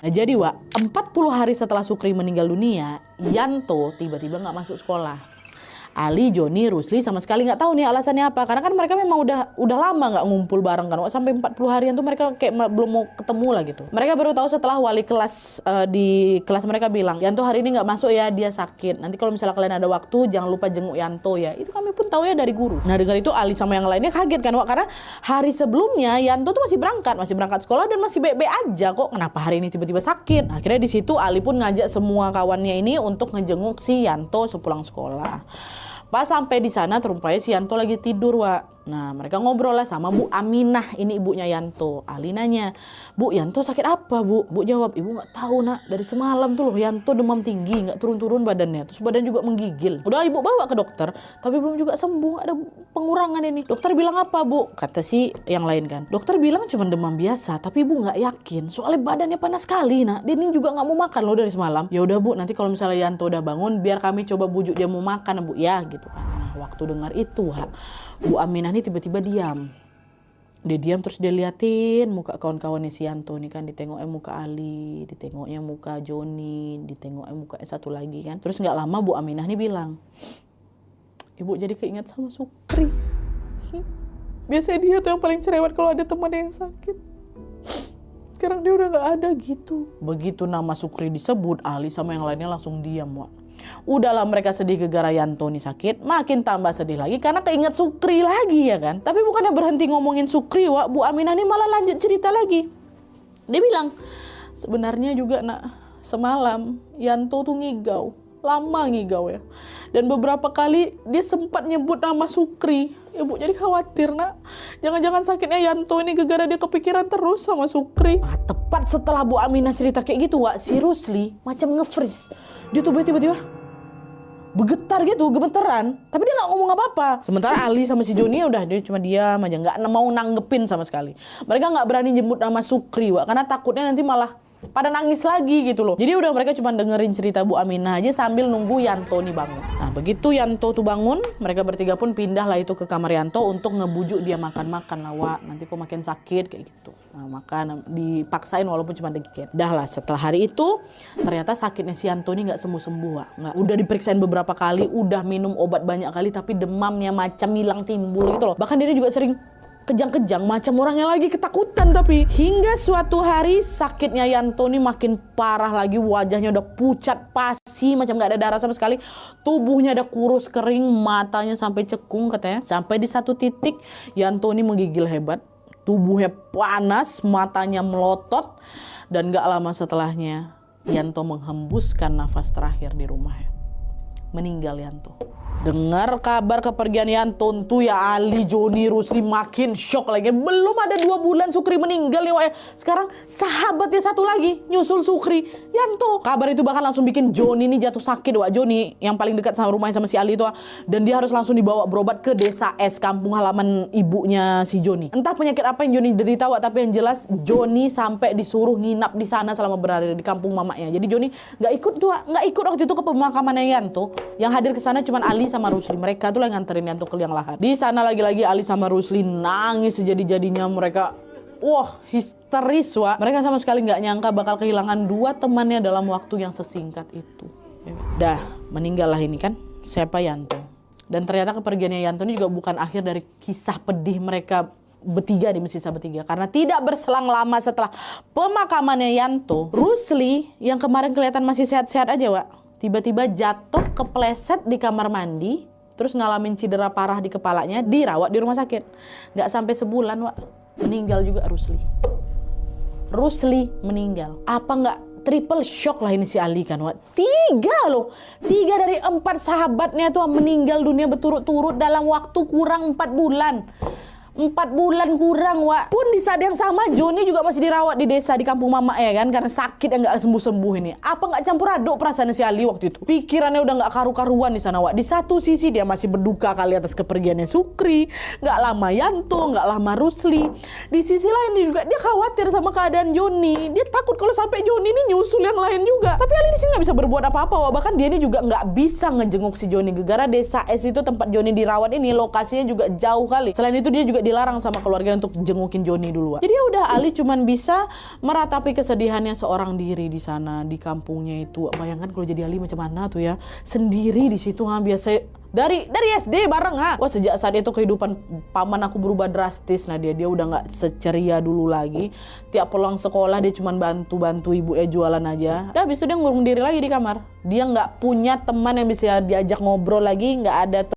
Nah, jadi Wak, 40 hari setelah Sukri meninggal dunia, Yanto tiba-tiba nggak masuk sekolah. Ali, Joni, Rusli sama sekali nggak tahu nih alasannya apa. Karena kan mereka memang udah lama nggak ngumpul bareng kan. Sampai 40 harian tuh mereka kayak belum mau ketemu lah gitu. Mereka baru tahu setelah wali kelas di kelas mereka bilang, Yanto hari ini nggak masuk ya, dia sakit. Nanti kalau misalnya kalian ada waktu, jangan lupa jenguk Yanto ya. Itu kami pun tahu ya dari guru. Nah, dengar itu Ali sama yang lainnya kaget kan, Wak. Karena hari sebelumnya Yanto tuh masih berangkat sekolah dan masih baik-baik aja kok. Kenapa hari ini tiba-tiba sakit? Nah, akhirnya di situ Ali pun ngajak semua kawannya ini untuk ngejenguk si Yanto sepulang sekolah. Pas sampai di sana rupanya si Yanto lagi tidur, Wak. Nah, mereka ngobrol lah sama Bu Aminah, ini ibunya Yanto. Ali nanya, Bu, Yanto sakit apa, Bu? Bu jawab, Ibu nggak tahu, Nak. Dari semalam tuh loh Yanto demam tinggi, nggak turun-turun badannya. Terus badan juga menggigil. Udah Ibu bawa ke dokter, tapi belum juga sembuh, ada pengurangan ini. Dokter bilang apa, Bu? Kata si yang lain kan. Dokter bilang cuma demam biasa, tapi Ibu nggak yakin. Soalnya badannya panas sekali, Nak. Dia ini juga nggak mau makan loh dari semalam. Ya udah, Bu, nanti kalau misalnya Yanto udah bangun, biar kami coba bujuk dia mau makan, Bu, ya, gitu kan. Nah, waktu dengar itu, Bu Aminah ini tiba-tiba diam. Dia diam terus dia liatin muka kawan-kawannya si Yanto nih kan. Ditengoknya muka Ali, ditengoknya muka Joni, ditengoknya muka satu lagi kan. Terus nggak lama Bu Aminah nih bilang, Ibu jadi keinget sama Sukri. Biasanya dia tuh yang paling cerewet kalau ada temannya yang sakit. Sekarang dia udah nggak ada gitu. Begitu nama Sukri disebut, Ali sama yang lainnya langsung diam, Wak. Udahlah mereka sedih gara-gara Yanto nih sakit, makin tambah sedih lagi karena keinget Sukri lagi ya kan. Tapi bukannya berhenti ngomongin Sukri, Wak, Bu Aminah nih malah lanjut cerita lagi. Dia bilang, sebenarnya juga Nak, semalam Yanto tuh ngigau, lama ngigau ya. Dan beberapa kali dia sempat nyebut nama Sukri. Ibu jadi khawatir, Nak. Jangan-jangan sakitnya Yanto ini gara-gara dia kepikiran terus sama Sukri. Nah, tepat setelah Bu Aminah cerita kayak gitu, Wak, si Rusli macam nge-freeze. Dia tuh tiba-tiba bergetar gitu, gemeteran. Tapi dia nggak ngomong apa-apa. Sementara Ali sama si Joni udah dia cuma diam aja, nggak mau nanggepin sama sekali. Mereka nggak berani jemput nama Sukri, Wak, karena takutnya nanti malah pada nangis lagi gitu loh. Jadi udah mereka cuma dengerin cerita Bu Aminah aja sambil nunggu Yanto nih bangun. Nah, begitu Yanto tuh bangun, mereka bertiga pun pindah lah itu ke kamar Yanto untuk ngebujuk dia makan-makan lah, Wak. Nanti kok makin sakit kayak gitu. Nah, makan dipaksain walaupun cuma dikit. Dah lah, setelah hari itu ternyata sakitnya si Yanto ini nggak sembuh-sembuh, Wak. Nggak, udah diperiksain beberapa kali, udah minum obat banyak kali, tapi demamnya macam hilang timbul gitu loh. Bahkan dia juga sering kejang-kejang macam orangnya lagi ketakutan. Tapi hingga suatu hari sakitnya Yanto ini makin parah lagi, wajahnya udah pucat pasi macam gak ada darah sama sekali, tubuhnya ada kurus kering, matanya sampai cekung katanya. Sampai di satu titik Yanto ini menggigil hebat, tubuhnya panas, matanya melotot, dan gak lama setelahnya Yanto menghembuskan nafas terakhir di rumahnya. Meninggal Yanto. Dengar kabar kepergian Yanto tuh ya Ali, Joni, Rusli makin shock lagi. Belum ada 2 bulan Sukri meninggal ya, Wak. Sekarang sahabatnya satu lagi nyusul Sukri, Yanto. Kabar itu bahkan langsung bikin Joni ini jatuh sakit, Wak. Joni yang paling dekat sama rumahnya sama si Ali itu, Wak. Dan dia harus langsung dibawa berobat ke desa S, kampung halaman ibunya si Joni. Entah penyakit apa yang Joni derita, Wak, tapi yang jelas Joni sampai disuruh nginap di sana selama berada di kampung mamanya. Jadi Joni nggak ikut tuh, Wak. Nggak ikut waktu itu ke pemakamannya Yanto. Yang hadir ke sana cuma Ali sama Rusli. Mereka tuh lah nganterin Yanto ke liang lahat. Di sana lagi-lagi Ali sama Rusli nangis sejadi-jadinya. Mereka histeris, Wak. Mereka sama sekali nggak nyangka bakal kehilangan 2 temannya dalam waktu yang sesingkat itu. Dah, meninggal lah ini kan siapa Yanto. Dan ternyata kepergiannya Yanto ini juga bukan akhir dari kisah pedih mereka bertiga di Mesisa bertiga. Karena tidak berselang lama setelah pemakamannya Yanto, Rusli yang kemarin kelihatan masih sehat-sehat aja, Wak, tiba-tiba jatuh kepleset di kamar mandi, terus ngalamin cedera parah di kepalanya, dirawat di rumah sakit. Nggak sampai sebulan, Wak, meninggal juga Rusli. Rusli meninggal. Apa nggak triple shock lah ini si Ali kan, Wak. 3 loh. 3 dari 4 sahabatnya tuh meninggal dunia berturut-turut dalam waktu kurang 4 bulan. 4 bulan kurang, Wak. Pun di saat yang sama Joni juga masih dirawat di desa di kampung mama ya kan, karena sakit yang nggak sembuh-sembuh ini. Apa nggak campur aduk perasaan si Ali waktu itu? Pikirannya udah nggak karu-karuan di sana, Wak. Di satu sisi dia masih berduka kali atas kepergiannya Sukri, nggak lama Yanto, nggak lama Rusli. Di sisi lain juga dia khawatir sama keadaan Joni. Dia takut kalau sampai Joni ini nyusul yang lain juga. Tapi Ali di sini nggak bisa berbuat apa-apa, Wak. Bahkan dia ini juga nggak bisa ngejenguk si Joni gara desa S itu tempat Joni dirawat ini lokasinya juga jauh kali. Selain itu dia juga dilarang sama keluarga untuk jengukin Joni dulu. Jadi ya udah, Ali cuman bisa meratapi kesedihannya seorang diri di sana di kampungnya itu. Bayangkan kalau jadi Ali macam mana tuh ya, sendiri di situ biasa dari SD bareng Wah, sejak saat itu kehidupan paman aku berubah drastis. Nah, dia udah nggak seceria dulu lagi. Tiap pulang sekolah dia cuma bantu ibu jualan aja. Udah habis itu dia ngurung diri lagi di kamar. Dia nggak punya teman yang bisa diajak ngobrol lagi, nggak ada